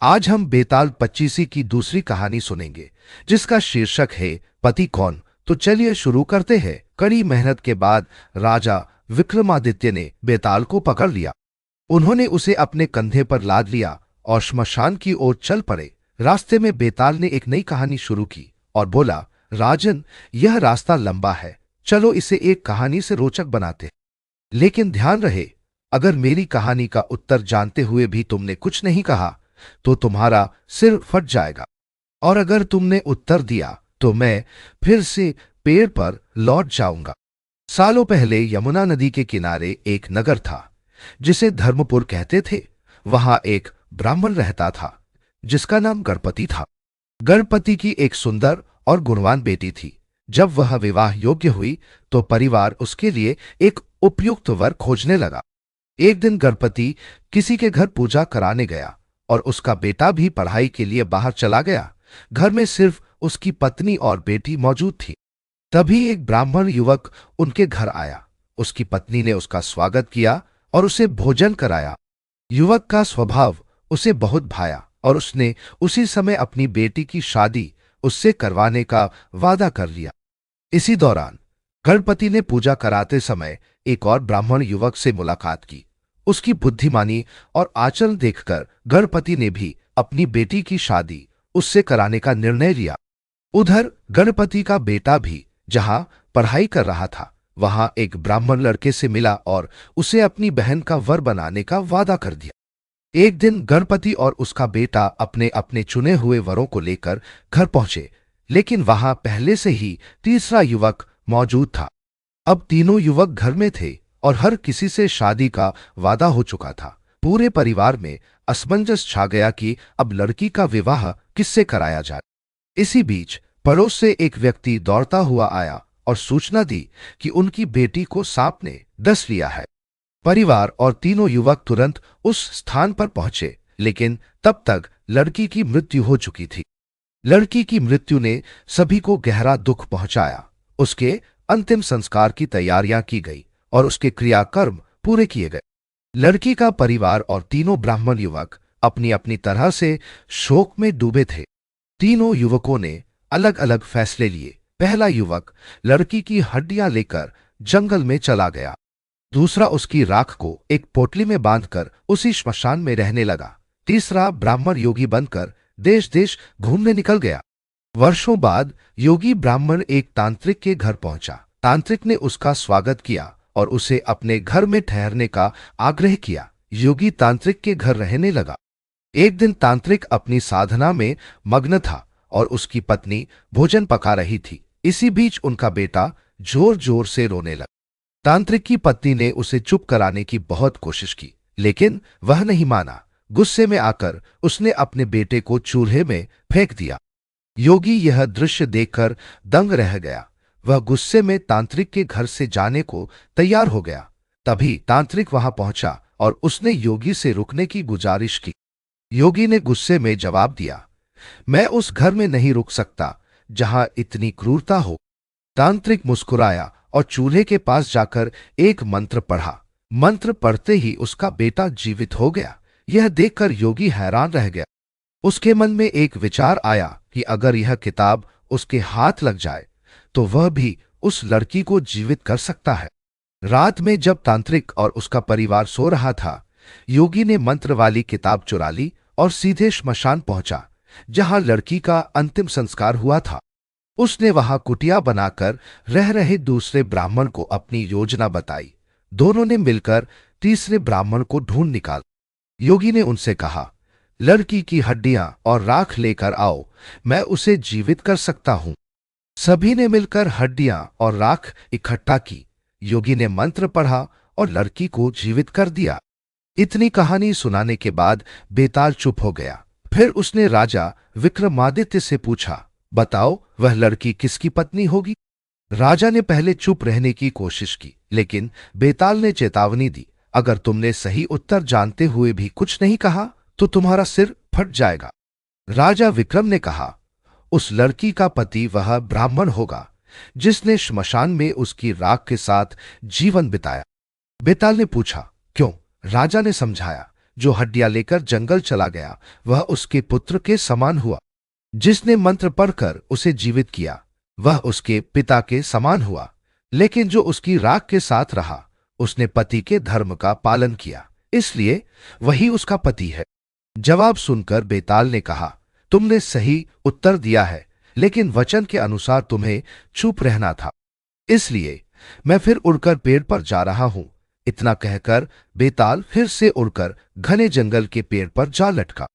आज हम बेताल पच्चीसी की दूसरी कहानी सुनेंगे, जिसका शीर्षक है पति कौन। तो चलिए शुरू करते हैं। कड़ी मेहनत के बाद राजा विक्रमादित्य ने बेताल को पकड़ लिया। उन्होंने उसे अपने कंधे पर लाद लिया और श्मशान की ओर चल पड़े। रास्ते में बेताल ने एक नई कहानी शुरू की और बोला, राजन, यह रास्ता लंबा है, चलो इसे एक कहानी से रोचक बनाते हैं। लेकिन ध्यान रहे, अगर मेरी कहानी का उत्तर जानते हुए भी तुमने कुछ नहीं कहा तो तुम्हारा सिर फट जाएगा, और अगर तुमने उत्तर दिया तो मैं फिर से पेड़ पर लौट जाऊंगा। सालों पहले यमुना नदी के किनारे एक नगर था जिसे धर्मपुर कहते थे। वहां एक ब्राह्मण रहता था जिसका नाम गणपति था। गणपति की एक सुंदर और गुणवान बेटी थी। जब वह विवाह योग्य हुई तो परिवार उसके लिए एक उपयुक्त वर खोजने लगा। एक दिन गणपति किसी के घर पूजा कराने गया और उसका बेटा भी पढ़ाई के लिए बाहर चला गया। घर में सिर्फ उसकी पत्नी और बेटी मौजूद थी। तभी एक ब्राह्मण युवक उनके घर आया। उसकी पत्नी ने उसका स्वागत किया और उसे भोजन कराया। युवक का स्वभाव उसे बहुत भाया और उसने उसी समय अपनी बेटी की शादी उससे करवाने का वादा कर लिया। इसी दौरान गणपति ने पूजा कराते समय एक और ब्राह्मण युवक से मुलाकात की। उसकी बुद्धिमानी और आचरण देखकर गणपति ने भी अपनी बेटी की शादी उससे कराने का निर्णय लिया। उधर गणपति का बेटा भी जहां पढ़ाई कर रहा था, वहां एक ब्राह्मण लड़के से मिला और उसे अपनी बहन का वर बनाने का वादा कर दिया। एक दिन गणपति और उसका बेटा अपने अपने चुने हुए वरों को लेकर घर पहुंचे, लेकिन वहां पहले से ही तीसरा युवक मौजूद था। अब तीनों युवक घर में थे और हर किसी से शादी का वादा हो चुका था। पूरे परिवार में असमंजस छा गया कि अब लड़की का विवाह किससे कराया जाए। इसी बीच पड़ोस से एक व्यक्ति दौड़ता हुआ आया और सूचना दी कि उनकी बेटी को सांप ने डस लिया है। परिवार और तीनों युवक तुरंत उस स्थान पर पहुंचे, लेकिन तब तक लड़की की मृत्यु हो चुकी थी। लड़की की मृत्यु ने सभी को गहरा दुख पहुंचाया। उसके अंतिम संस्कार की तैयारियां की गई और उसके क्रियाकर्म पूरे किए गए। लड़की का परिवार और तीनों ब्राह्मण युवक अपनी अपनी तरह से शोक में डूबे थे। तीनों युवकों ने अलग अलग फैसले लिए। पहला युवक लड़की की हड्डियां लेकर जंगल में चला गया। दूसरा उसकी राख को एक पोटली में बांधकर उसी श्मशान में रहने लगा। तीसरा ब्राह्मण योगी बनकर देश देश घूमने निकल गया। वर्षों बाद योगी ब्राह्मण एक तांत्रिक के घर पहुंचा। तांत्रिक ने उसका स्वागत किया और उसे अपने घर में ठहरने का आग्रह किया। योगी तांत्रिक के घर रहने लगा। एक दिन तांत्रिक अपनी साधना में मग्न था और उसकी पत्नी भोजन पका रही थी। इसी बीच उनका बेटा जोर जोर से रोने लगा। तांत्रिक की पत्नी ने उसे चुप कराने की बहुत कोशिश की, लेकिन वह नहीं माना। गुस्से में आकर उसने अपने बेटे को चूल्हे में फेंक दिया। योगी यह दृश्य देखकर दंग रह गया। वह गुस्से में तांत्रिक के घर से जाने को तैयार हो गया। तभी तांत्रिक वहां पहुंचा और उसने योगी से रुकने की गुजारिश की। योगी ने गुस्से में जवाब दिया, मैं उस घर में नहीं रुक सकता जहां इतनी क्रूरता हो। तांत्रिक मुस्कुराया और चूल्हे के पास जाकर एक मंत्र पढ़ा। मंत्र पढ़ते ही उसका बेटा जीवित हो गया। यह देखकर योगी हैरान रह गया। उसके मन में एक विचार आया कि अगर यह किताब उसके हाथ लग जाए तो वह भी उस लड़की को जीवित कर सकता है। रात में जब तांत्रिक और उसका परिवार सो रहा था, योगी ने मंत्र वाली किताब चुरा ली और सीधे श्मशान पहुंचा जहां लड़की का अंतिम संस्कार हुआ था। उसने वहां कुटिया बनाकर रह रहे दूसरे ब्राह्मण को अपनी योजना बताई। दोनों ने मिलकर तीसरे ब्राह्मण को ढूंढ निकाला। योगी ने उनसे कहा, लड़की की हड्डियां और राख लेकर आओ, मैं उसे जीवित कर सकता हूं। सभी ने मिलकर हड्डियां और राख इकट्ठा की। योगी ने मंत्र पढ़ा और लड़की को जीवित कर दिया। इतनी कहानी सुनाने के बाद बेताल चुप हो गया। फिर उसने राजा विक्रमादित्य से पूछा, बताओ वह लड़की किसकी पत्नी होगी। राजा ने पहले चुप रहने की कोशिश की, लेकिन बेताल ने चेतावनी दी, अगर तुमने सही उत्तर जानते हुए भी कुछ नहीं कहा तो तुम्हारा सिर फट जाएगा। राजा विक्रम ने कहा, उस लड़की का पति वह ब्राह्मण होगा जिसने श्मशान में उसकी राख के साथ जीवन बिताया। बेताल ने पूछा, क्यों? राजा ने समझाया, जो हड्डियां लेकर जंगल चला गया वह उसके पुत्र के समान हुआ। जिसने मंत्र पढ़कर उसे जीवित किया वह उसके पिता के समान हुआ। लेकिन जो उसकी राख के साथ रहा उसने पति के धर्म का पालन किया, इसलिए वही उसका पति है। जवाब सुनकर बेताल ने कहा, तुमने सही उत्तर दिया है, लेकिन वचन के अनुसार तुम्हें चुप रहना था, इसलिए मैं फिर उड़कर पेड़ पर जा रहा हूं। इतना कहकर बेताल फिर से उड़कर घने जंगल के पेड़ पर जा लटका।